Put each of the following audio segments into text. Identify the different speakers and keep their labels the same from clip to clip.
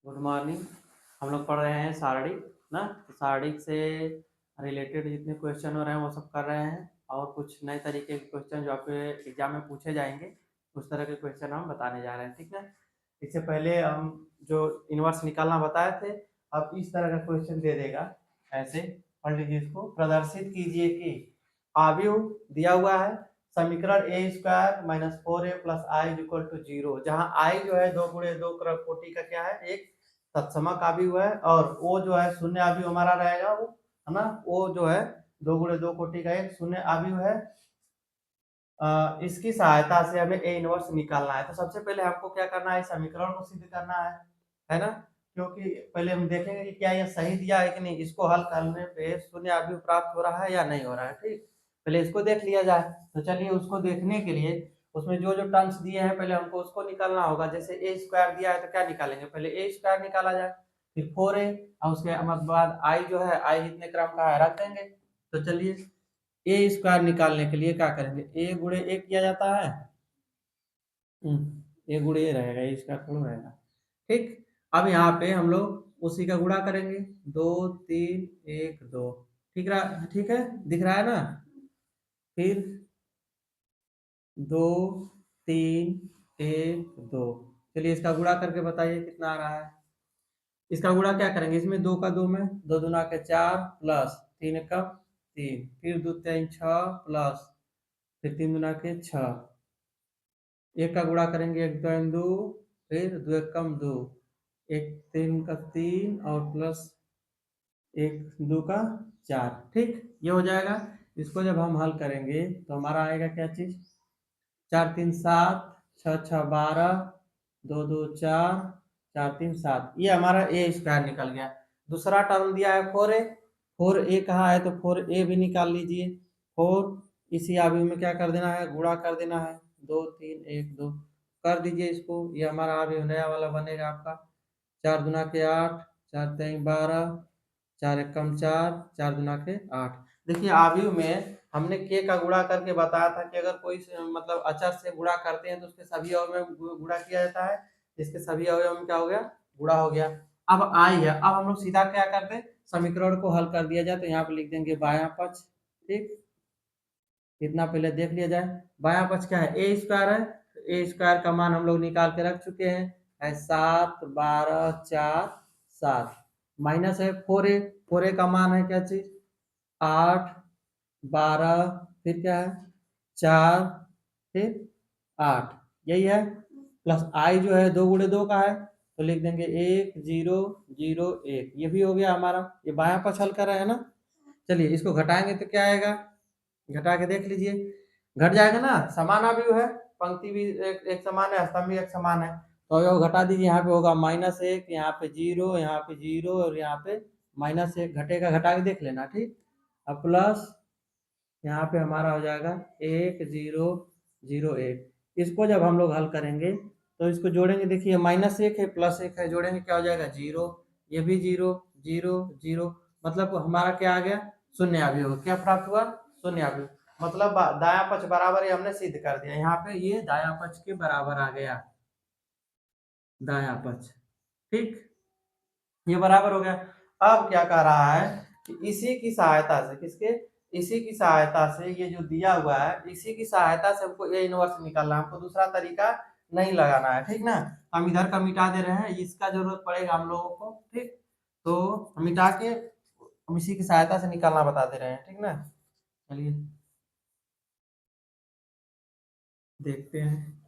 Speaker 1: Good morning. हम लोग पढ़ रहे हैं सारणिक ना। तो सारणिक से रिलेटेड जितने क्वेश्चन हो रहे हैं वो सब कर रहे हैं, और कुछ नए तरीके के क्वेश्चन जो आपके एग्जाम में पूछे जाएंगे उस तरह के क्वेश्चन हम बताने जा रहे हैं, ठीक है। इससे पहले हम जो इनवर्स निकालना बताए थे, अब इस तरह का क्वेश्चन दे देगा। ऐसे पढ़ लीजिए, इसको प्रदर्शित कीजिए कि आव्यूह दिया हुआ है समीकरण a square minus 4a plus I equal to 0, जहाँ आई जो है 2 गुणे 2 कोटि का क्या है, एक तत्समक आव्यूह है, और वो जो है शून्य आव्यूह हमारा रहेगा, वो है ना, वो जो है 2 गुणे 2 कोटि का एक शून्य आव्यूह है। इसकी सहायता से हमें ए इनवर्स निकालना है। तो सबसे पहले हमको क्या करना है, समीकरण को सिद्ध करना है ना। क्योंकि पहले हम देखेंगे कि क्या ये सही दिया है कि नहीं, इसको हल करने पे शून्य आव्यूह प्राप्त हो रहा है या नहीं हो रहा है, ठीक। पहले इसको देख लिया जाए। तो चलिए उसको देखने के लिए उसमें जो जो टर्म्स दिए हैं पहले हमको उसको निकालना होगा। जैसे ए स्क्वायर दिया है तो क्या निकालेंगे, पहले ए स्क्वायर निकाला जाए, फिर 4a, और उसके बाद आई जो है, आई जितने क्रम का है रख देंगे। तो चलिए ए स्क्वायर निकालने के लिए क्या करेंगे, ए गुणे ए किया जाता है, ए गुणे ए रहेगा, ए स्क्वायर थोड़ा रहेगा, ठीक। अब यहाँ पे हम लोग उसी का गुणा करेंगे, 2 3 1 2, ठीक है, दिख रहा है ना। फिर 2 3 1 2, चलिए इसका गुणा करके बताइए कितना आ रहा है। इसका गुणा क्या करेंगे, इसमें 2 का 2 में 2 दूना के 4 प्लस 3 का 3, फिर 2 3 6 प्लस फिर 3 दूना के 6, एक का गुणा करेंगे, एक दो दो, फिर दो एक कम दो, एक तीन का 3 और प्लस एक दो का 4, ठीक, ये हो जाएगा। इसको जब हम हल करेंगे तो हमारा आएगा क्या चीज, 4 3 7, 6 6 12, 2 2 4, 4 3 7, ये हमारा ए स्क्वायर निकल गया। दूसरा टर्म दिया है 4a, 4a कहाँ है तो 4a भी निकाल लीजिए। 4 इसी आव्यूह में क्या कर देना है, गुणा कर देना है, 2 3 1 2 कर दीजिए इसको, ये हमारा आव्यूह नया वाला बनेगा आपका। 4 दूना के 8, 4 3 12, 4 एक कम 4, 4 दूना के 8। देखिए आव्यूह में हमने के का गुणा करके बताया था कि अगर कोई मतलब अचर से गुणा करते हैं तो उसके सभी अवयव में गुणा किया जाता है। इसके सभी अवयव में क्या हो गया, गुणा हो गया। अब आई है, अब हम लोग सीधा क्या करते हैं, समीकरण को हल कर दिया जाए। तो यहाँ पे लिख देंगे बायां पक्ष, ठीक, इतना पहले देख लिया जाए। बायां पक्ष क्या है, ए स्क्वायर है, ए स्क्वायर का मान हम लोग निकाल के रख चुके हैं, है 7 12 4 7, माइनस है 4a, 4a का मान है क्या चीज, 8 12, फिर क्या है 4, फिर 8, यही है। प्लस आई जो है 2 गुणे 2 का है, तो लिख देंगे 1 0 0 1, ये भी हो गया हमारा। ये बायां पक्ष हल कर रहे हैं ना। चलिए इसको घटाएंगे तो क्या आएगा, घटा के देख लीजिए, घट जाएगा ना, समान आव्यूह है, पंक्ति भी एक समान है, स्तंभ भी एक समान है। तो ये घटा दीजिए, यहाँ पे होगा -1, यहाँ पे 0, यहाँ पे 0 और यहाँ पे -1, घटेगा, घटा के देख लेना, ठीक। अब प्लस यहाँ पे हमारा हो जाएगा 1 0 0 1। इसको जब हम लोग हल करेंगे तो इसको जोड़ेंगे, देखिए -1 है प्लस 1 है, जोड़ेंगे क्या हो जाएगा 0, ये भी 0 0 0, मतलब हमारा क्या आ गया, शून्य आव्यूह। क्या प्राप्त हुआ, शून्य आव्यूह, मतलब दायां पक्ष बराबर, ये हमने सिद्ध कर दिया। यहाँ पे ये दायां पक्ष के बराबर आ गया, दायां पक्ष, ठीक, ये बराबर हो गया। अब क्या कह रहा है कि इसी की सहायता से, किसके, इसी की सहायता से, ये जो दिया हुआ है इसी की सहायता से हमको ए इनवर्स निकालना है, हमको दूसरा तरीका नहीं लगाना है, ठीक ना। हम इधर का मिटा दे रहे हैं, इसका जरूरत पड़ेगा हम लोगों को, ठीक। तो मिटा के हम इसी की सहायता से निकालना बता दे रहे हैं, ठीक ना। चलिए देखते हैं।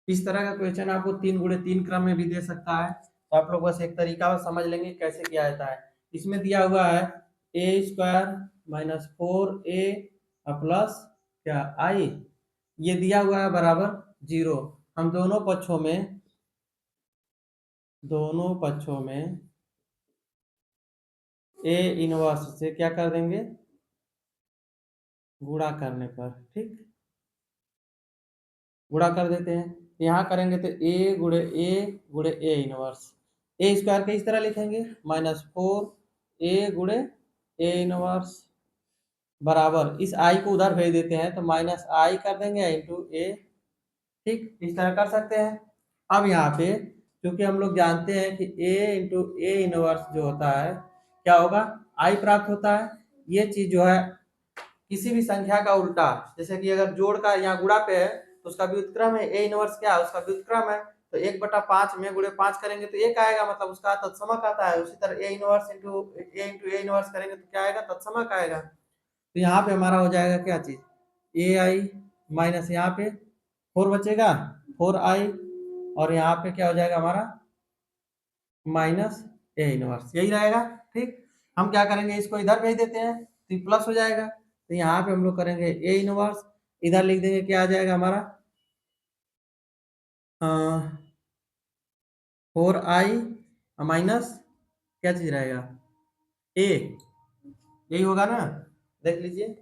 Speaker 1: इस तरह का क्वेश्चन आपको 3 गुणे 3 क्रम में भी दे सकता है, तो आप लोग बस एक तरीका समझ लेंगे कैसे किया जाता है। इसमें दिया हुआ है ए स्क्वायर माइनस 4a प्लस क्या आई, ये दिया हुआ है बराबर 0। हम दोनों पक्षों में ए इनवर्स से क्या कर देंगे, गुणा करने पर, ठीक, गुणा कर देते हैं। यहाँ करेंगे तो ए गुणे ए इनवर्स, ए स्क्वायर के इस तरह लिखेंगे -4a गुणे ए इनवर्स बराबर, इस आई को उधर भेज देते हैं तो -i कर देंगे इंटू ए, ठीक, इस तरह कर सकते हैं। अब यहाँ पे क्योंकि हम लोग जानते हैं कि a इंटू ए इनवर्स जो होता है क्या होगा, i प्राप्त होता है। ये चीज जो है किसी भी संख्या का उल्टा, जैसे कि अगर जोड़ का यहाँ गुणा पे है तो उसका व्युत्क्रम है, ए इनवर्स क्या है, उसका व्युत्क्रम है। तो 1/5 में गुणे 5 करेंगे तो 1 आएगा, मतलब उसका तत्समक आता है। उसी तरह ए इनवर्स इंटू ए इनवर्स करेंगे तो क्या आएगा, तत्समक आएगा। तो यहाँ पे हमारा हो जाएगा क्या चीज, ए आई माइनस यहाँ पे 4 बचेगा, 4i, और यहाँ पे क्या हो जाएगा हमारा माइनस ए इनवर्स, यही रहेगा। ठीक, हम क्या करेंगे, इसको इधर भेज देते हैं तो ये प्लस हो जाएगा। तो यहाँ पे हम लोग करेंगे ए इनवर्स, इधर लिख देंगे क्या आ जाएगा हमारा 4i माइनस क्या चीज रहेगा ए, यही होगा ना, देख लीजिए।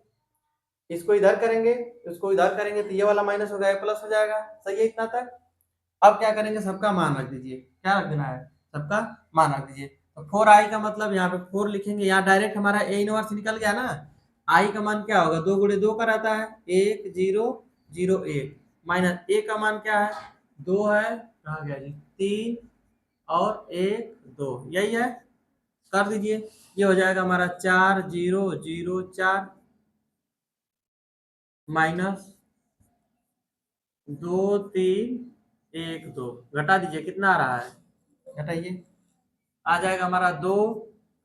Speaker 1: इसको इधर करेंगे, इसको इधर करेंगे तो ये वाला माइनस हो जाएगा, प्लस हो जाएगा। सही है इतना तक। अब क्या करेंगे, सबका मान रख दीजिए, क्या रख देना है, सबका मान रख दीजिए। तो 4i का मतलब यहाँ पे 4 लिखेंगे, यहाँ डायरेक्ट हमारा ए इनवर्स निकल गया ना। आई का मान क्या होगा, 2 × 2 का रहता है, 1 0 0 1, माइनस ए का मान क्या है 2 है, कहाँ गया जी 3 और 1 2, यही है। कर दीजिए, ये हो जाएगा हमारा 4 0 0 4 माइनस 2 3 1 2, घटा दीजिए कितना आ रहा है, घटाइए, आ जाएगा हमारा 2,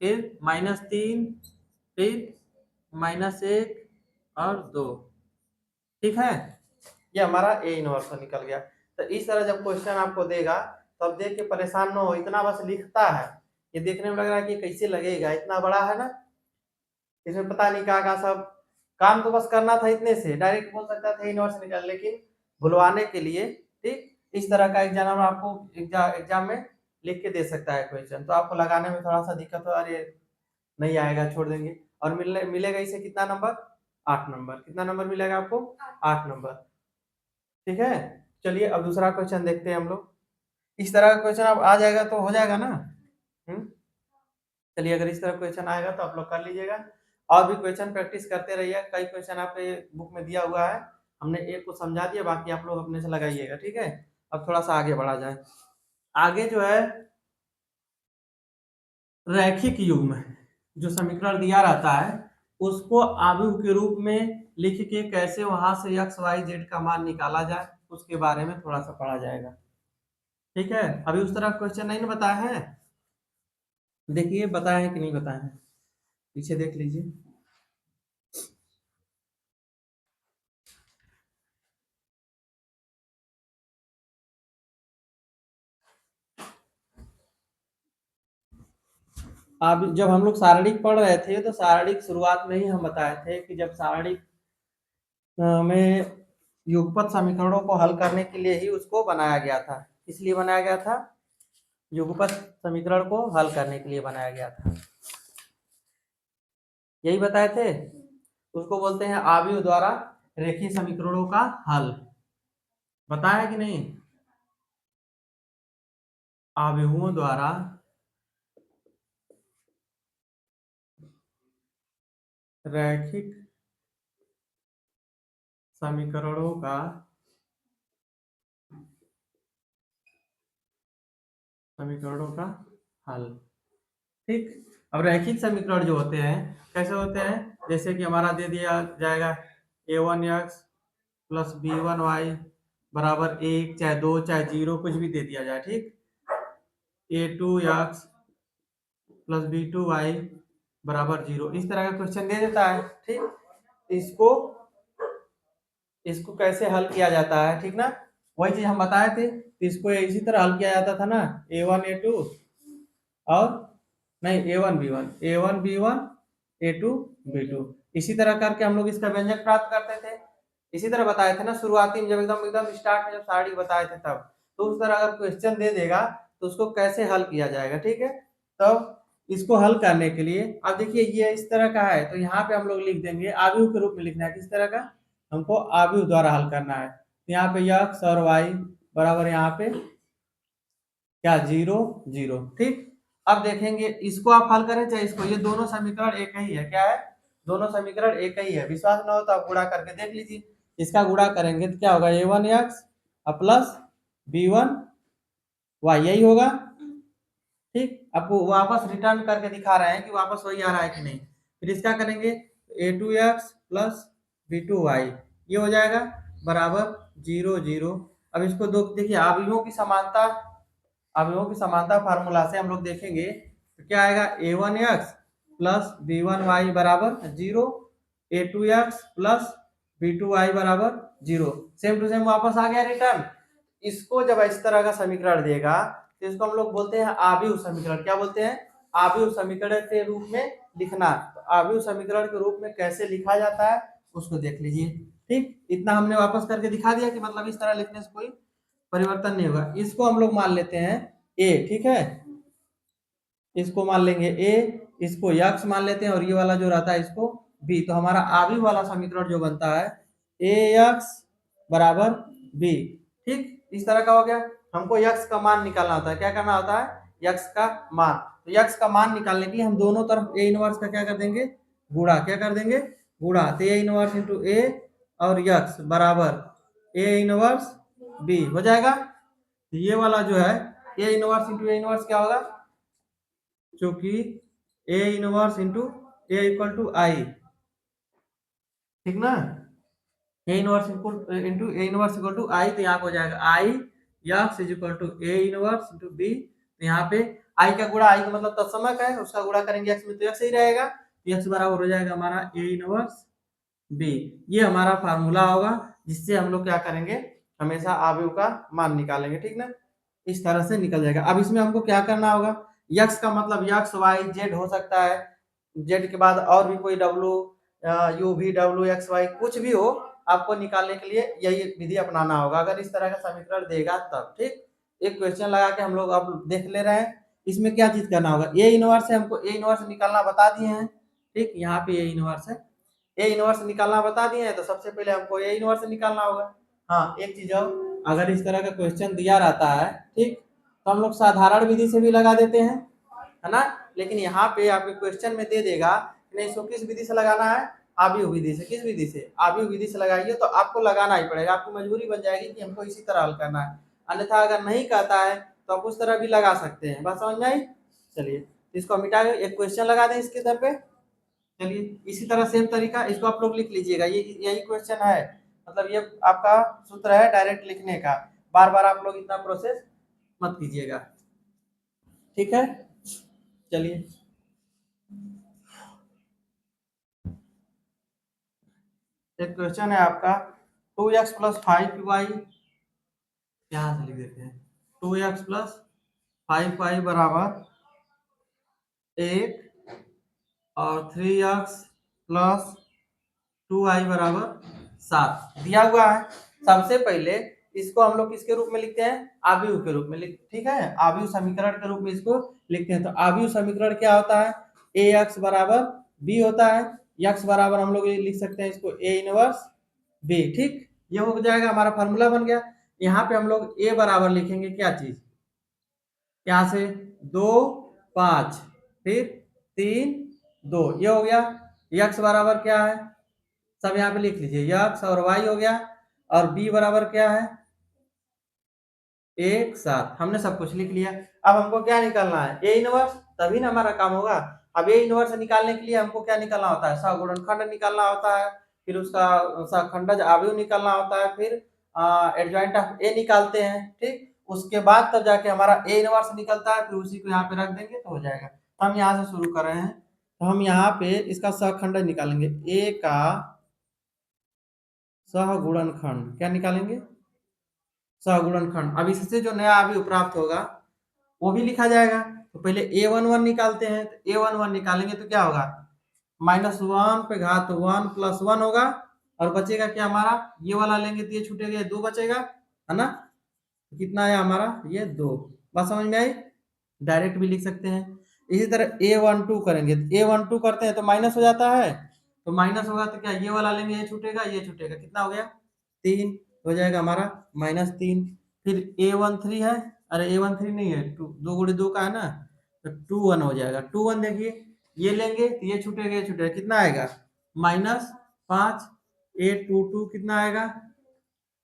Speaker 1: फिर -3, फिर -1 और 2। ठीक है, ये हमारा ए इनवर्स निकल गया। तो इस तरह जब क्वेश्चन आपको देगा तब देख के परेशान न हो, इतना बस लिखता है। ये देखने में लग रहा है कि कैसे लगेगा, इतना बड़ा है ना, इसमें पता नहीं क्या सब काम, तो बस करना था इतने से, डायरेक्ट बोल सकता था इनवर्स निकल, लेकिन भुलवाने के लिए। ठीक, इस तरह का एग्जाम आपको एग्जाम में लिख के दे सकता है क्वेश्चन, तो आपको लगाने में थोड़ा सा दिक्कत हो, अरे नहीं आएगा छोड़ देंगे। और मिलेगा इसे कितना नंबर, 8 नंबर। कितना नंबर मिलेगा आपको, 8 नंबर। ठीक है, चलिए अब दूसरा क्वेश्चन देखते हैं हम लोग। इस तरह का क्वेश्चन अब आ जाएगा तो हो जाएगा ना। हम्म, चलिए अगर इस तरह क्वेश्चन आएगा तो आप लोग कर लीजिएगा, और भी क्वेश्चन प्रैक्टिस करते रहिए। कई क्वेश्चन आपके बुक में दिया हुआ है, हमने एक को समझा दिया, बाकी आप लोग अपने से लगाइएगा। ठीक है, अब थोड़ा सा आगे बढ़ा जाए। आगे जो है रैखिक युग्म जो समीकरण दिया रहता है उसको आव्यूह के रूप में लिख के कैसे वहां से एक्स वाई जेड का मान निकाला जाए, उसके बारे में थोड़ा सा पढ़ा जाएगा। ठीक है, अभी उस तरह क्वेश्चन नहीं ना बताया है, देखिए बताया है कि नहीं बताया है, पीछे देख लीजिए। अब जब हम लोग शारीरिक पढ़ रहे थे तो शारीरिक शुरुआत में ही हम बताए थे कि जब शारीरिक में युगपत समीकरणों को हल करने के लिए ही उसको बनाया गया था। इसलिए बनाया गया था, युगपत समीकरण को हल करने के लिए बनाया गया था, यही बताए थे। उसको बोलते हैं आव्यूह द्वारा रेखीय समीकरणों का हल, बताया कि नहीं, आव्यूहों द्वारा रैखिक समीकरणों का हल। ठीक, अब रैखिक समीकरण जो होते हैं कैसे होते हैं, जैसे कि हमारा दे दिया जाएगा a1x प्लस b1y बराबर 1, चाहे 2 चाहे 0 कुछ भी दे दिया जाए। ठीक, a2x प्लस b2y बराबर 0, इस तरह का क्वेश्चन दे देता है। ठीक, इसको इसको कैसे हल किया जाता है, ठीक ना, वही चीज हम बताए थे। तो इसको इसी तरह हल किया जाता था ना, a1 a2 और नहीं a1 b1 a2 b2, इसी तरह करके हम लोग इसका व्यंजक प्राप्त करते थे। इसी तरह बताए थे ना शुरुआती में, जब एकदम एकदम स्टार्ट में जब सारणी बताए थे तब। तो उस तरह अगर क्वेश्चन दे देगा तो उसको कैसे हल किया जाएगा। ठीक है, तो इसको हल करने के लिए अब देखिए ये इस तरह का है, तो यहाँ पे हम लोग लिख देंगे आव्यूह के रूप में लिखना है। किस तरह का, हमको आव्यूह द्वारा हल करना है। तो यहाँ पे x और y बराबर यहाँ पे क्या 0 0। ठीक, अब देखेंगे इसको आप हल करें चाहे इसको, ये दोनों समीकरण एक ही है। क्या है, दोनों समीकरण एक ही है। विश्वास ना हो तो आप गुणा करके देख लीजिए। इसका गुणा करेंगे तो क्या होगा a1x प्लस b1 वाई, यही होगा। ठीक, आपको वापस रिटर्न करके दिखा रहे हैं कि वापस वही आ रहा है कि नहीं। फिर इसका करेंगे a2x प्लस b2y, ये हो जाएगा बराबर 0 0। अब इसको दो देखिए, अवयवों की समानता फार्मूला से हम लोग देखेंगे तो क्या आएगा, a1x प्लस b1y बराबर 0, a2x प्लस b2y बराबर 0। सेम टू सेम वापस आ गया रिटर्न। इसको जब इस तरह का समीकरण देगा तो इसको हम लोग बोलते हैं आव्यूह समीकरण। क्या बोलते हैं, आव्यूह समीकरण के रूप में लिखना। तो आव्यूह समीकरण के रूप में कैसे लिखा जाता है उसको देख लीजिए। ठीक, इतना हमने वापस करके दिखा दिया कि मतलब इस तरह लिखने से कोई परिवर्तन नहीं होगा। इसको हम लोग मान लेते हैं ए, ठीक है, इसको मान लेंगे ए, इसको यक्स मान लेते हैं और ये वाला जो रहता है इसको बी। तो हमारा आव्यूह वाला समीकरण जो बनता है ए यक्स बराबर बी। ठीक, इस तरह का हो गया। हमको यक्स का मान निकालना होता है, क्या करना होता है, यक्स का मान। तो यक्स का मान निकालने के लिए हम दोनों तरफ ए इनवर्स का क्या कर देंगे, गुणा। क्या कर देंगे, गुणा। तो ए इनवर्स इंटू ए और यक्स बराबर ए इनवर्स बी हो जाएगा। तो ये वाला जो है A inverse into A inverse क्या होगा, क्योंकि A inverse into A equal to I, ठीक ना, A inverse into A inverse equal to I. तो यहाँ पे हो जाएगा I X is equal to A inverse into B. तो यहाँ पे आई का गुणा, आई का मतलब तत्समक है, उसका गुणा करेंगे एक्स में तो एक्स ही रहेगा। एक्स बराबर हो जाएगा हमारा ए इनवर्स बी। ये हमारा फार्मूला होगा जिससे हम लोग क्या करेंगे, हमेशा आव्यूह का मान निकालेंगे। ठीक ना, इस तरह से निकल जाएगा। अब इसमें हमको क्या करना होगा, यक्स का मतलब यक्स वाई जेड हो सकता है, जेड के बाद और भी कोई W U V W X Y कुछ भी हो, आपको निकालने के लिए यही विधि अपनाना होगा अगर इस तरह का समीकरण देगा तब। ठीक, एक क्वेश्चन लगा के हम लोग अब देख ले रहे हैं। इसमें क्या चीज करना होगा, ए इनवर्स है, हमको ए इनवर्स निकालना बता दिए हैं। ठीक, यहाँ पे ए इनवर्स है, ए इनवर्स निकालना बता दिए हैं तो सबसे पहले हमको ए इनवर्स निकालना होगा। हाँ, एक चीज और, अगर इस तरह का क्वेश्चन दिया रहता है, ठीक, तो हम लोग साधारण विधि से भी लगा देते हैं, है ना। लेकिन यहाँ पे आपके क्वेश्चन में दे देगा नहीं, इसको किस विधि से लगाना है, आव्यूह विधि से। किस विधि से, आव्यूह विधि से लगाइए तो आपको लगाना ही पड़ेगा, आपकी मजबूरी बन जाएगी कि हमको इसी तरह हल करना है। अन्यथा अगर नहीं कहता है तो आप उस तरह भी लगा सकते हैं। बात समझ में आई। चलिए इसको मिटा के एक क्वेश्चन लगा दें इसके दर पे। चलिए इसी तरह सेम तरीका इसको आप लोग लिख लीजिएगा, ये यही क्वेश्चन है, मतलब ये आपका सूत्र है डायरेक्ट लिखने का। बार बार आप लोग इतना प्रोसेस मत कीजिएगा, ठीक है। चलिए एक क्वेश्चन है आपका, 2x प्लस 5y, यहाँ से लिख देते हैं 2x प्लस 5y बराबर 1 और 3x प्लस 2y बराबर 7 दिया हुआ है। सबसे पहले इसको हम लोग किसके रूप में लिखते हैं, आव्यूह के रूप में लिख, ठीक है, आव्यूह समीकरण के रूप में इसको लिखते हैं। तो आव्यूह समीकरण क्या होता है, ए एक्स बराबर बी होता है। एक्स बराबर हम लोग ये लिख सकते हैं इसको ए इनवर्स बी। ठीक, ये हो जाएगा, हमारा फॉर्मूला बन गया। यहाँ पे हम लोग ए बराबर लिखेंगे क्या चीज, यहाँ से 2 5 फिर 3 2, ये हो गया। एक्स बराबर क्या है, सब यहाँ पे लिख लीजिए, यक्स और वाई हो गया। और बी बराबर क्या है, 1 7, हमने सब कुछ लिख लिया। अब हमको क्या निकालना है, ए इनवर्स, तभी ना हमारा काम होगा। अब ए इनवर्स निकालने के लिए हमको क्या निकालना होता है, सहगुणनखंड निकालना होता है, फिर उसका सहखंडज आव्यूह निकालना होता है, फिर एडजॉइंट ऑफ ए निकालते हैं। ठीक, उसके बाद तब जाके हमारा ए इनवर्स निकलता है, फिर उसी को यहाँ पे रख देंगे तो हो जाएगा। हम यहाँ से शुरू कर रहे हैं, तो हम यहाँ पे इसका सहखंडज निकालेंगे, ए का सहगुणनखंड क्या निकालेंगे, सहगुणनखंड। अब इससे जो नया अवयव प्राप्त होगा वो भी लिखा जाएगा। तो पहले a11 निकालते हैं, तो a11 निकालेंगे तो क्या होगा, -1 पे घात 1 + 1 होगा। और बचेगा क्या हमारा, ये वाला लेंगे तो ये छूटेगा, ये 2 बचेगा, है ना। तो कितना है हमारा, ये 2। बात समझ में आई, डायरेक्ट भी लिख सकते हैं। इसी तरह a12 करेंगे, a12 करते हैं तो माइनस हो जाता है, तो माइनस होगा तो क्या, ये वाला लेंगे, ये छूटेगा, ये छूटेगा, कितना हो गया 3 हो जाएगा हमारा -3। फिर a13 है, अरे a13 नहीं है, 2 2 गुणे 2 का है ना, तो 21 हो जाएगा। 21 देखिए, ये लेंगे तो ये छूटेगा, ये छूटेगा, कितना आएगा -5। a22 कितना आएगा,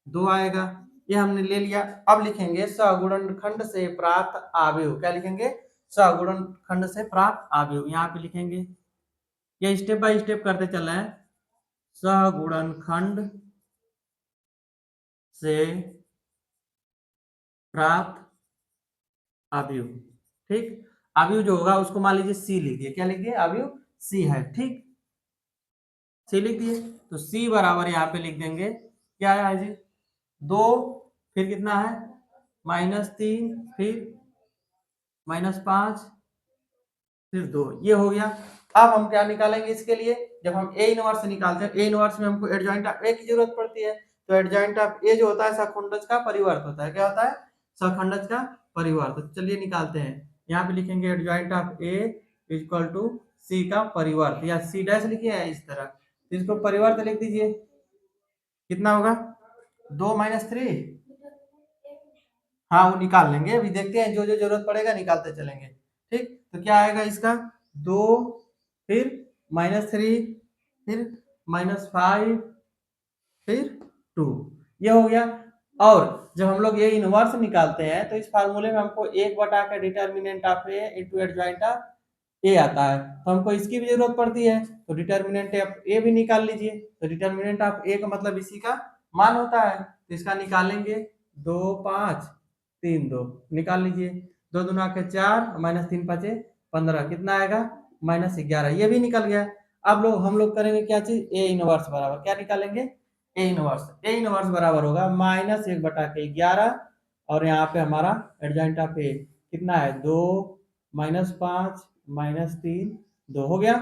Speaker 1: 2 आएगा। ये हमने ले लिया। अब लिखेंगे सगुणनखंड से प्राप्त अवयव। क्या लिखेंगे? सगुणनखंड से प्राप्त अवयव। यहाँ पे लिखेंगे, ये स्टेप बाय स्टेप करते चल रहे हैं। सगुणनखंड से प्राप्त अवयव। ठीक, अवयव जो होगा उसको मान लीजिए सी लिख दिए। क्या लिख दिए? अवयव सी है। ठीक, सी लिख दिए तो सी बराबर यहाँ पे लिख देंगे, क्या है जी? 2, फिर कितना है? -3, फिर -5, फिर 2। ये हो गया। अब हम क्या निकालेंगे इसके लिए? जब हम ए इनवर्स निकालते हैं, ए इनवर्स में हमको एडजॉइंट ऑफ ए की जरूरत पड़ती है। तो एडजॉइंट ऑफ ए जो होता है सखंडज का परिवर्त होता है। क्या होता है? सखंडज का परिवर्त। तो चलिए निकालते हैं। यहाँ पे लिखेंगे adjoint of A equal to C का परिवर्त, या सी डैश लिखिए है इस तरह। तो इसको परिवर्त लिख दीजिए। कितना होगा? 2 - 3। हाँ, वो निकाल लेंगे, अभी देखते हैं, जो जो जरूरत पड़ेगा निकालते चलेंगे। ठीक, तो क्या आएगा इसका? 2, फिर -3, फिर -5, फिर 2। ये हो गया। और जब हम लोग ये इनवर्स निकालते हैं तो इस फार्मूले में हमको 1 बटा के determinant of A into adjoint of A आता है। तो हमको इसकी भी जरूरत पड़ती है, तो डिटर्मिनेंट ऑफ ए भी निकाल लीजिए। तो डिटर्मिनेंट ऑफ ए का मतलब इसी का मान होता है, तो इसका निकालेंगे। 2, 5, 3, 2 निकाल लीजिए। 2 दूना के 4, -3 5 15, कितना आएगा? -11। ये भी निकल गया। अब लोग हम लोग करेंगे क्या चीज? ए इनवर्स बराबर क्या निकालेंगे? A inverse. ए इनवर्स बराबर होगा -1 बटा के 11, और यहाँ पे हमारा एडजॉइंट ऑफ ए कितना है? 2, -5, -3, 2 हो गया।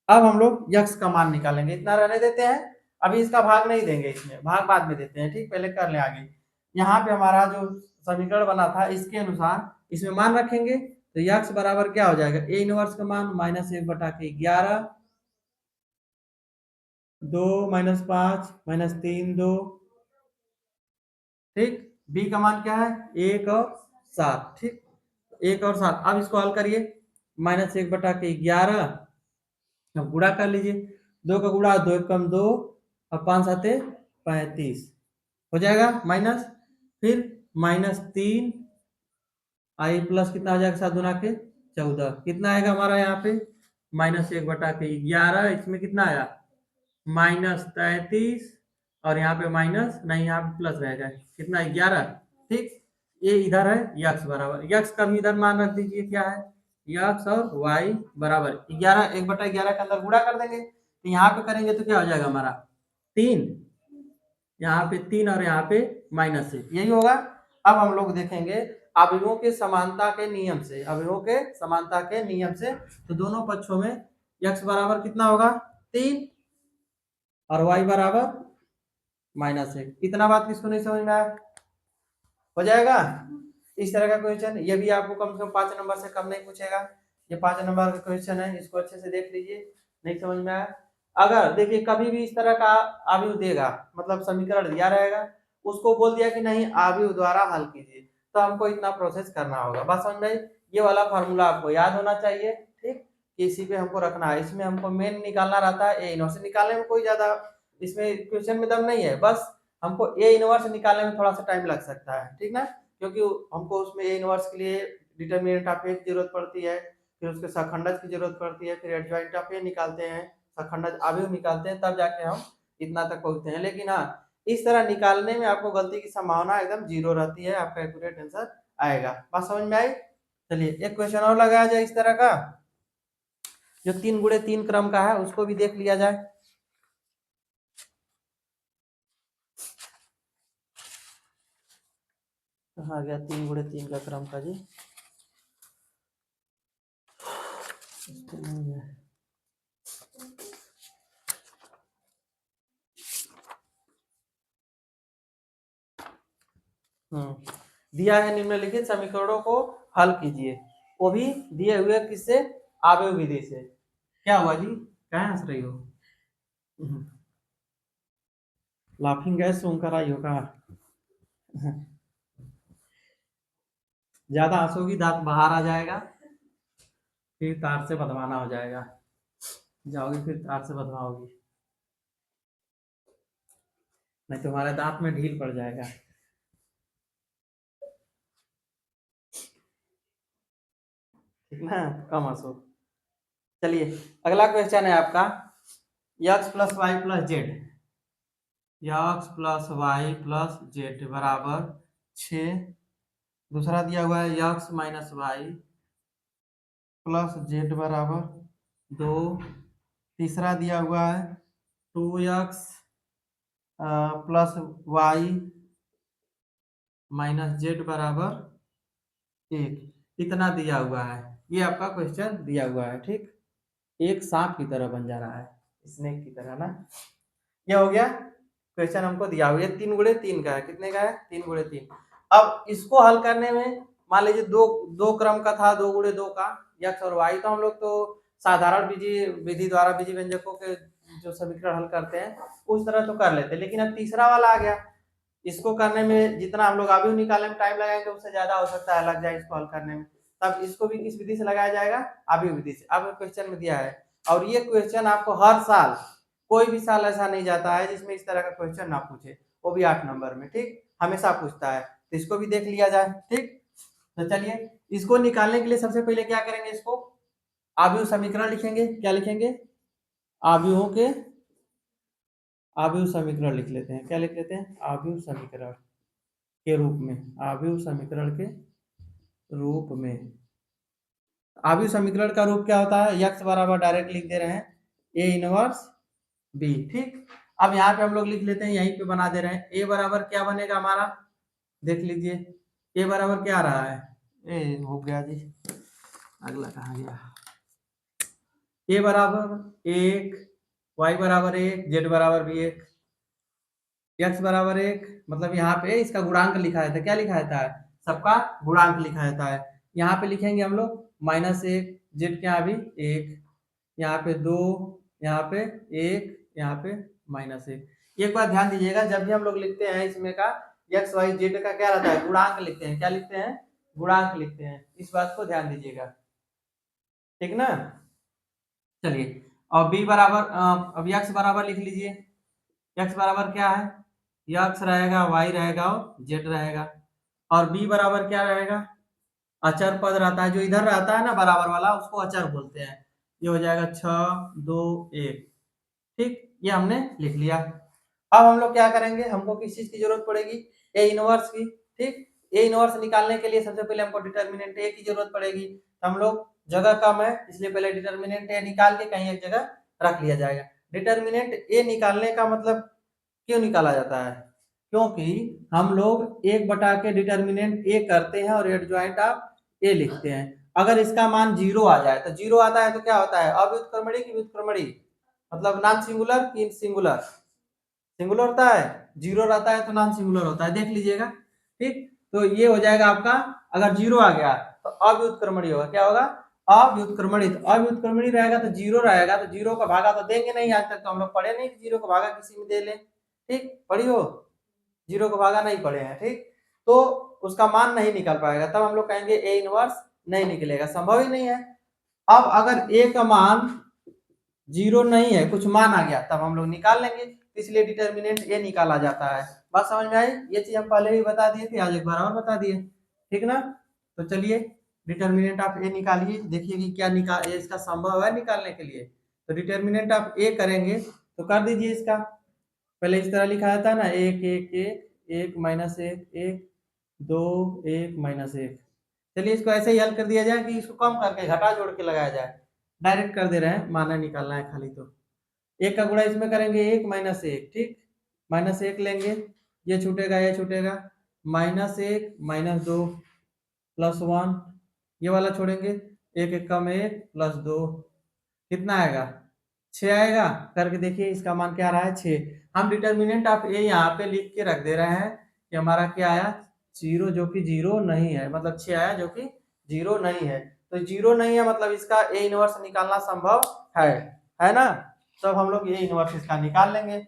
Speaker 1: अब हम लोग यक्स का मान निकालेंगे। इतना रहने देते हैं, अभी इसका भाग नहीं देंगे, इसमें भाग बाद में देते हैं। ठीक, पहले कर लें आगे। यहाँ पे हमारा जो समीकरण बना था इसके अनुसार इसमें मान रखेंगे। तो यक्स बराबर क्या हो जाएगा? ए इनवर्स का मान -1 बटा के 11, 2 -5 -3 2। ठीक, बी का मान क्या है? 1 और 7। ठीक, 1 और 7। अब इसको हल करिए। -1 बटा के 11, अब गुणा कर लीजिए। 2 का गुणा 2 कम 2, और 5 7 35 हो जाएगा। माइनस, फिर -3 आई प्लस कितना आ जाएगा? 7 गुना के 14, कितना आएगा हमारा यहाँ पे? -1 बटा के 11, इसमें कितना आया? -33, और यहाँ पे माइनस नहीं, यहाँ पे प्लस रहेगा। कितना? 11। ठीक, ये इधर है यक्स बराबर, यक्स का भी इधर मान रख दीजिए। क्या है? यक्स और वाई बराबर 11, 1 बटा 11 के अंदर गुणा कर देंगे। तो यहाँ पे करेंगे तो क्या हो जाएगा हमारा? 3, यहाँ पे 3, और यहाँ पे -1, यही होगा। अब हम लोग देखेंगे अवयवों के समानता के नियम से, अवयवों के समानता के नियम से। तो दोनों पक्षों में यक्स बराबर कितना होगा? 3, और y बराबर -1। इतना बात किसको नहीं समझ में आया? हो जाएगा। इस तरह का क्वेश्चन, ये भी आपको कम से कम 5 नंबर से कम नहीं पूछेगा। ये 5 नंबर का क्वेश्चन है, इसको अच्छे से देख लीजिए। नहीं समझ में आया, अगर देखिए कभी भी इस तरह का अवयव देगा, मतलब समीकरण दिया रहेगा, उसको बोल दिया कि नहीं अवयव द्वारा हल कीजिए, तो हमको इतना प्रोसेस करना होगा। बात समझ में आई? ये वाला फार्मूला आपको याद होना चाहिए। ठीक, इसी पे हमको रखना है। इसमें हमको मेन निकालना रहता है ए इनवर्स। निकालने में कोई ज्यादा इसमें क्वेश्चन में दम नहीं है, बस हमको ए इनवर्स निकालने में थोड़ा सा टाइम लग सकता है। ठीक ना, क्योंकि हमको उसमें ए इनवर्स के लिए डिटर्मिनेंट ऑफ ए की जरूरत पड़ती है, फिर उसके सखंडज की जरूरत पड़ती है, फिर एडजॉइंट ऑफ ए निकालते हैं, सखंडज अवयव निकालते हैं, तब जाके हम इतना तक पहुंचते हैं। लेकिन हाँ, इस तरह निकालने में आपको गलती की संभावना एकदम 0 रहती है, आपका एक्यूरेट आंसर आएगा। बात समझ में आई? चलिए एक क्वेश्चन और लगाया जाए इस तरह का, जो 3 × 3 क्रम का है, उसको भी देख लिया जाए। कहाँ गया 3 × 3 का क्रम का जी? नहीं है। दिया है निम्नलिखित समीकरणों को हल कीजिए, वो भी दिए हुए किससे? आवेग विधि से। क्या हुआ जी? क्या हंस रही हो? लाफिंग गैस सुन कर आई हो कहा? ज्यादा हंसोगी दांत बाहर आ जाएगा, फिर तार से बदवाना हो जाएगा, जाओगी फिर तार से बदवाओगी, नहीं तुम्हारे दांत में ढील पड़ जाएगा। ठीक ना, कम हंसो। चलिए अगला क्वेश्चन है आपका, x plus y plus z, x plus y plus z बराबर 6। दूसरा दिया हुआ है x minus y plus z बराबर 2। तीसरा दिया हुआ है 2x plus Y minus Z बराबर 1। इतना दिया हुआ है, ये आपका क्वेश्चन दिया हुआ है। ठीक, एक सांप की तरह बन जा रहा है, स्नेक की तरह ना। ये हो गया क्वेश्चन हमको दिया हुआ है, 3 × 3 का है। कितने का है? 3 × 3। अब इसको हल करने में मान लीजिए दो दो क्रम का था, 2 × 2 का, यक्स और वाई। तो हम लोग तो साधारण विधि द्वारा बीजी व्यंजकों के जो समीकरण हल करते हैं उस तरह तो कर लेते, लेकिन अब तीसरा वाला आ गया, इसको करने में जितना हम लोग अभी निकालने में टाइम लगाएंगे उससे ज्यादा हो सकता है लग जाए इसको हल करने में। तब इसको भी किस विधि से लगाया जाएगा? अभी विधि से। अब क्वेश्चन में दिया है, और ये क्वेश्चन आपको हर साल, कोई भी साल ऐसा नहीं जाता है जिसमें इस तरह का क्वेश्चन ना पूछे, वो भी 8 नंबर में। ठीक, हमेशा पूछता है, तो इसको भी देख लिया जाए। ठीक, तो चलिए इसको निकालने के लिए सबसे पहले क्या करेंगे, इसको आव्यूह समीकरण लिखेंगे। क्या लिखेंगे? आव्यूहों के आव्यूह समीकरण लिख लेते हैं। क्या लिख लेते हैं? आव्यूह समीकरण के रूप में, आव्यूह समीकरण के रूप में। आव्यूह समीकरण का रूप क्या होता है? यक्स बराबर डायरेक्ट लिख दे रहे हैं ए इनवर्स बी। ठीक, अब यहाँ पे हम लोग लिख लेते हैं, यहीं पे बना दे रहे हैं। ए बराबर क्या बनेगा हमारा, देख लीजिए। ए बराबर क्या आ रहा है? ए हो गया जी, अगला कहाँ गया? ए बराबर 1, वाई बराबर 1, जेड बराबर भी 1, एक्स बराबर 1। मतलब यहाँ पे इसका गुणांक लिखा जाता है। क्या लिखा जाता है? सबका गुणांक लिखा जाता है। यहाँ पे लिखेंगे हम लोग -1, जेड के यहाँ भी 1, यहाँ पे 2, यहाँ पे 1, यहाँ पे -1। एक बात ध्यान दीजिएगा, जब भी हम लोग लिखते हैं इसमें का एक्स वाई जेड का क्या रहता है? गुणांक लिखते हैं। क्या लिखते हैं? गुणांक लिखते हैं। इस बात को ध्यान दीजिएगा, ठीक ना। चलिए, और बी बराबर अब एक्स बराबर लिख लीजिए। एक्स बराबर क्या है? एक्स रहेगा, वाई रहेगा और जेड रहेगा। और बी बराबर क्या रहेगा? अचर पद रहता है, जो इधर रहता है ना बराबर वाला, उसको अचर बोलते हैं। ये हो जाएगा 6, 2, 1। ठीक, ये हमने लिख लिया। अब हम लोग क्या करेंगे, हमको किस चीज की जरूरत पड़ेगी? ए इनवर्स की। ठीक, ए इनवर्स निकालने के लिए सबसे पहले हमको डिटर्मिनेंट ए की जरूरत पड़ेगी। तो हम लोग, जगह कम है इसलिए पहले डिटर्मिनेंट ए निकाल के कहीं एक जगह रख लिया जाएगा। डिटर्मिनेंट ए निकालने का मतलब क्यों निकाला जाता है? क्योंकि हम लोग 1/के डिटर्मिनेंट ए करते हैं और एडजॉइंट ऑफ ए लिखते हैं। अगर इसका मान 0 आ जाए, तो 0 आता है तो क्या होता है? अव्युत्क्रमणी की व्युत्क्रमणी, मतलब नॉन सिंगुलर की सिंगुलर? सिंगुलर होता है। 0 रहता है तो नॉन सिंगुलर होता है, देख लीजिएगा। ठीक, तो ये हो जाएगा आपका, अगर 0 आ गया तो अव्युत्क्रमणी होगा। क्या होगा? अव्युत्क्रमणी। तो अव्युत्क्रमणी रहेगा तो 0 रहेगा, तो 0 का भागा तो देंगे नहीं। आज तक तो हम लोग पढ़े नहीं कि 0 का भागा किसी में दे लें। ठीक, पढ़ी हो? 0 का भागा नहीं पढ़े हैं। ठीक, तो उसका मान नहीं निकल पाएगा, तब हम लोग कहेंगे ए इनवर्स नहीं निकलेगा, संभव ही नहीं है। अब अगर ए का मान 0 नहीं है, कुछ मान आ गया, तब हम लोग निकाल लेंगे। इसलिए डिटर्मिनेंट ए निकाला जाता है। बात समझ में आई? ये चीज हम पहले भी बता दिए थे, आज एक बार और बता दिए। ठीक ना, तो चलिए डिटर्मिनेंट ऑफ ए निकालिए, देखिए कि क्या निकाल इसका संभव है निकालने के लिए। तो डिटर्मिनेंट ऑफ ए करेंगे तो कर दीजिए इसका। पहले इस तरह लिखा जाता है ना, 1, 1, 1, 1 -1, 1, 2, 1 -1। चलिए इसको ऐसे ही हल कर दिया जाए कि इसको कम करके घटा जोड़ के लगाया जाए। डायरेक्ट कर दे रहे हैं, माना निकालना है खाली। तो 1 का गुणा इसमें करेंगे 1 -1। ठीक, -1 लेंगे, ये छूटेगा, ये छूटेगा, -1 -2 +1, ये वाला छोड़ेंगे, 1 एकम 1 +2, कितना आएगा? 6 आएगा। करके देखिए इसका मान क्या आ रहा है? 6। हम डिटर्मिनेंट ऑफ ए यहाँ पे लिख के रख दे रहे हैं कि हमारा क्या आया? 0, जो कि 0 नहीं है, मतलब 6 आया जो कि 0 नहीं है। तो 0 नहीं है मतलब इसका ए इनवर्स निकालना संभव है ना। तब हम लोग ए इनवर्स इसका निकाल लेंगे।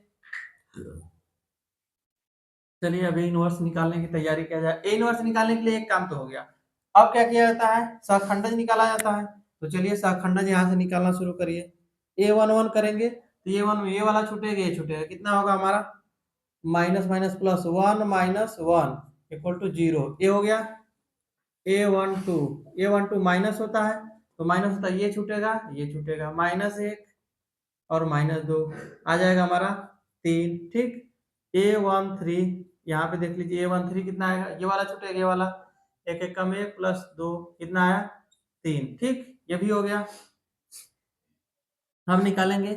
Speaker 1: चलिए अभी इनवर्स निकालने की तैयारी किया जाए। ए इनवर्स निकालने के लिए एक काम तो हो गया। अब क्या किया जाता है? सहखंडज निकाला जाता है। तो चलिए सहखंडज यहाँ से निकालना शुरू करिए। a1 करेंगे तो a1 में ये वाला छूटेगा, ये छूटेगा, कितना होगा हमारा? -1 +1 -1 = 0। ये हो गया। A12 माइनस होता है, तो माइनस होता है, ये छूटेगा, -1 और -2 आ जाएगा हमारा 3। ठीक, A13 यहाँ पे देख लीजिए, A13 कितना आएगा, ये वाला छूटेगा, ये वाला, एक एक कम 1 प्लस 2 कितना आया 3। ठीक, ये भी हो गया। हम निकालेंगे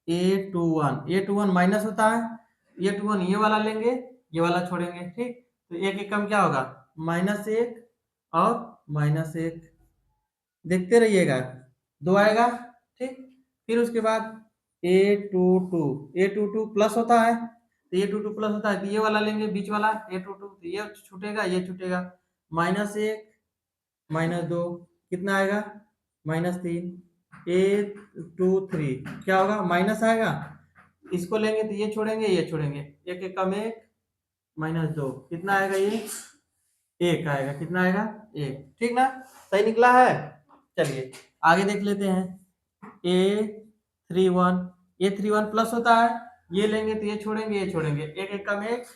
Speaker 1: A21 माइनस होता है, A21 ये वाला लेंगे, ये वाला छोड़ेंगे। ठीक, तो एक एक कम क्या होगा, -1 और -1, देखते रहिएगा, 2 आएगा। ठीक, फिर उसके बाद A22 प्लस होता है, तो A22 प्लस होता है, तो ये वाला लेंगे बीच वाला A22, तो ये छूटेगा, ये छूटेगा, -1 -2 कितना आएगा, -3। A23 क्या होगा, माइनस आएगा, इसको लेंगे तो ये छोड़ेंगे, एक एक कम 1 -2 कितना आएगा, ये 1 आएगा, कितना आएगा 1। ठीक ना, सही निकला है। चलिए आगे देख लेते हैं। A31 प्लस होता है, ये लेंगे तो ये छोड़ेंगे, एक एक कम 1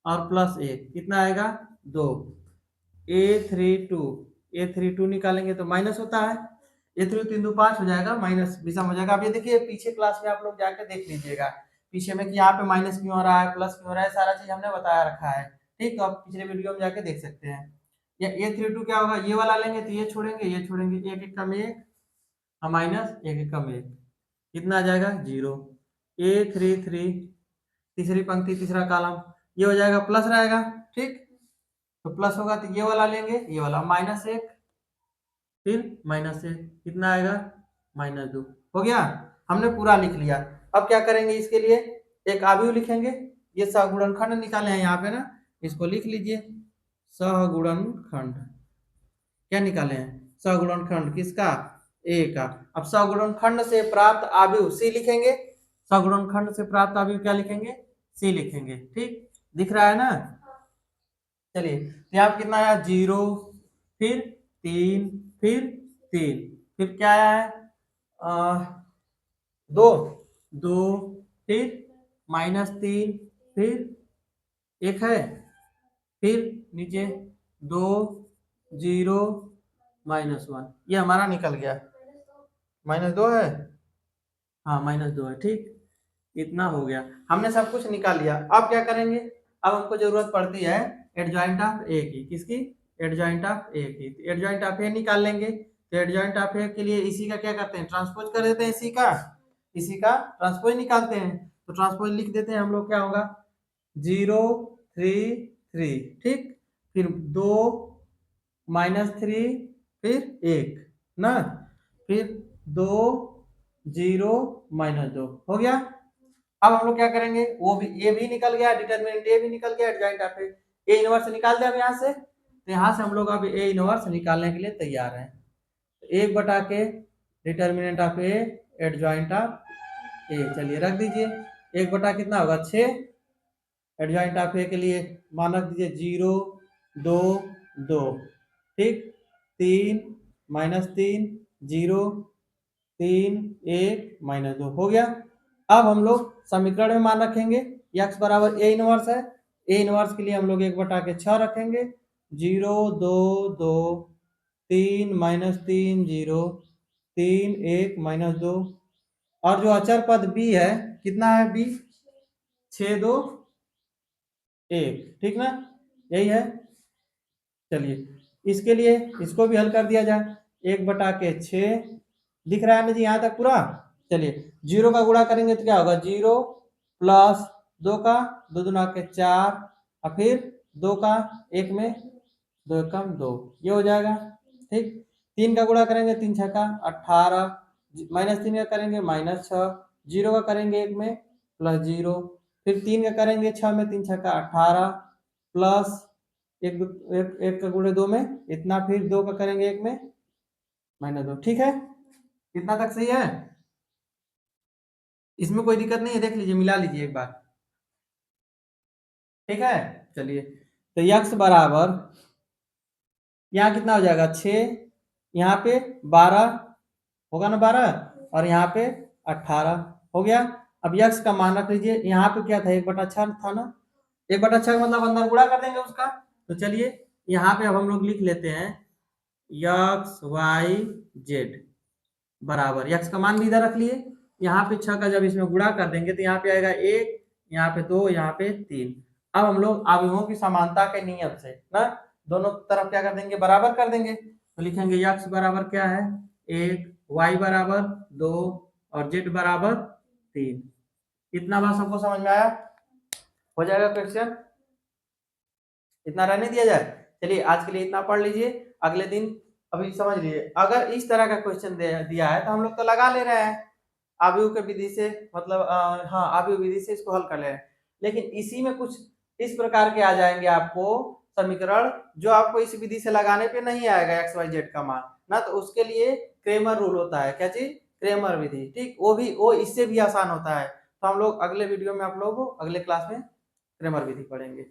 Speaker 1: और +1 कितना आएगा 2। A32 निकालेंगे तो माइनस होता है, A32 3 2 5 हो जाएगा, माइनस विषम हो जाएगा। अब ये देखिए पीछे क्लास में आप लोग जाके देख लीजिएगा पीछे में कि यहाँ पे माइनस क्यों हो रहा है, प्लस क्यों हो रहा है, सारा चीज हमने बताया रखा है। ठीक, तो आप पिछले वीडियो में जाके देख सकते हैं। या A32 क्या होगा, ये वाला लेंगे तो ये छोड़ेंगे, एक एक कम 1 और माइनस एक एक कम 1 कितना आ जाएगा 0। A33 तीसरी पंक्ति तीसरा कॉलम, ये हो जाएगा प्लस रहेगा। ठीक, तो प्लस होगा तो ये वाला लेंगे, ये वाला -1 फिर -1 कितना आएगा -2 हो गया। हमने पूरा लिख लिया। अब क्या करेंगे, इसके लिए एक आव्यूह लिखेंगे। ये सहगुणनखंड निकाले हैं यहाँ पे ना, इसको लिख लीजिए, सहगुणनखंड क्या निकाले हैं, सहगुणनखंड किसका, ए का। अब सहगुणनखंड से प्राप्त आव्यूह सी लिखेंगे, सहगुणनखंड से प्राप्त आव्यूह क्या लिखेंगे, सी लिखेंगे। ठीक, दिख रहा है ना। चलिए तो यहाँ पे कितना आया 0, फिर 3, फिर 3, फिर क्या आया है 2, 2, फिर -3, फिर 1 है, फिर नीचे 2, 0, -1, ये हमारा निकल गया, -2 है, हाँ -2 है। ठीक, इतना हो गया, हमने सब कुछ निकाल लिया। अब क्या करेंगे, अब हमको जरूरत पड़ती है एडजॉइंट ऑफ ए की, किसकी, एडजॉइंट ऑफ ए की। तो एडजॉइंट ऑफ ए निकाल लेंगे, तो एडजॉइंट ऑफ ए के लिए इसी का क्या करते हैं, ट्रांसपोज कर देते हैं, इसी का ट्रांसपोज निकालते हैं। तो ट्रांसपोज लिख देते हैं हम लोग, क्या होगा 0 3 3। ठीक, फिर 2 -3, फिर 1 ना, फिर 2 0 -2 हो गया। अब हम लोग क्या करेंगे, वो भी ए भी निकल गया, डिटरमिनेंट ए भी निकल गया, एडजॉइंट ऑफ ए इनवर्स निकाल दे हम यहाँ से। तो यहाँ से हम लोग अब ए इनवर्स निकालने के लिए तैयार हैं। तो 1 बटा के determinant of A adjoint of A, चलिए रख दीजिए, 1 बटा कितना होगा 6, एडजॉइंट ऑफ ए के लिए मान रख दीजिए 0 2 2। ठीक, 3 -3 0 3 1 -2 हो गया। अब हम लोग समीकरण में मान रखेंगे, x बराबर ए इनवर्स है, ए इनवर्स के लिए हम लोग 1 बटा के 6 रखेंगे, 0 2 2 3 -3 0 3 1 -2, और जो अचर पद b है, कितना है b, 6 2 1। ठीक ना, यही है। चलिए इसके लिए इसको भी हल कर दिया जाए, 1 बटा के 6 दिख रहा है ना जी यहाँ तक पूरा। चलिए 0 का गुणा करेंगे तो क्या होगा 0 प्लस 2 का 2 दूना के 4 और फिर 2 का 1 में 2 कम 2, ये हो जाएगा। ठीक, 3 का गुणा करेंगे 3 6 का 18, -3 का करेंगे -6, 0 का करेंगे 1 में +0, फिर 3 का करेंगे 6 में 3 6 का 18 प्लस 1 का गुणे 2 में इतना, फिर 2 का करेंगे 1 में -2। ठीक है, कितना तक सही है, इसमें कोई दिक्कत नहीं है, देख लीजिए मिला लीजिए एक बार। ठीक है, चलिए तो x बराबर यहाँ कितना हो जाएगा 6, यहाँ पे 12 होगा ना 12, और यहाँ पे 18 हो गया। अब x का मान रख लीजिए, यहाँ पे क्या था 1 बटा 6 था ना, 1 बटा 6 का मतलब अंदर गुणा कर देंगे उसका। तो चलिए यहाँ पे अब हम लोग लिख लेते हैं यक्स वाई जेड बराबर, यक्स का मान भी इधर रख लिए, यहाँ पे 6 का जब इसमें गुणा कर देंगे तो यहाँ पे आएगा 1, यहाँ पे 2, यहाँ पे 3। अब हम लोग अवयवों की समानता के नियम से ना दोनों तरफ क्या कर देंगे, बराबर कर देंगे। तो लिखेंगे यक्स बराबर क्या है 1, वाई बराबर 2 और जेड बराबर 3। इतना बात सबको समझ में आया? हो जाएगा क्वेश्चन, इतना रहने दिया जाए। चलिए आज के लिए इतना पढ़ लीजिए, अगले दिन अभी समझ लीजिए अगर इस तरह का क्वेश्चन दिया है तो हम लोग तो लगा ले रहे हैं आव्यूह के विधि से, मतलब हाँ आव्यूह विधि से इसको हल कर ले रहे हैं, लेकिन इसी में कुछ इस प्रकार के आ जाएंगे आपको समीकरण जो आपको इस विधि से लगाने पे नहीं आएगा एक्स वाई जेड का मान ना, तो उसके लिए क्रेमर रूल होता है। क्या चीज? क्रेमर विधि। ठीक, वो इससे भी आसान होता है। तो हम लोग अगले वीडियो में आप लोग अगले क्लास में क्रेमर विधि पढ़ेंगे।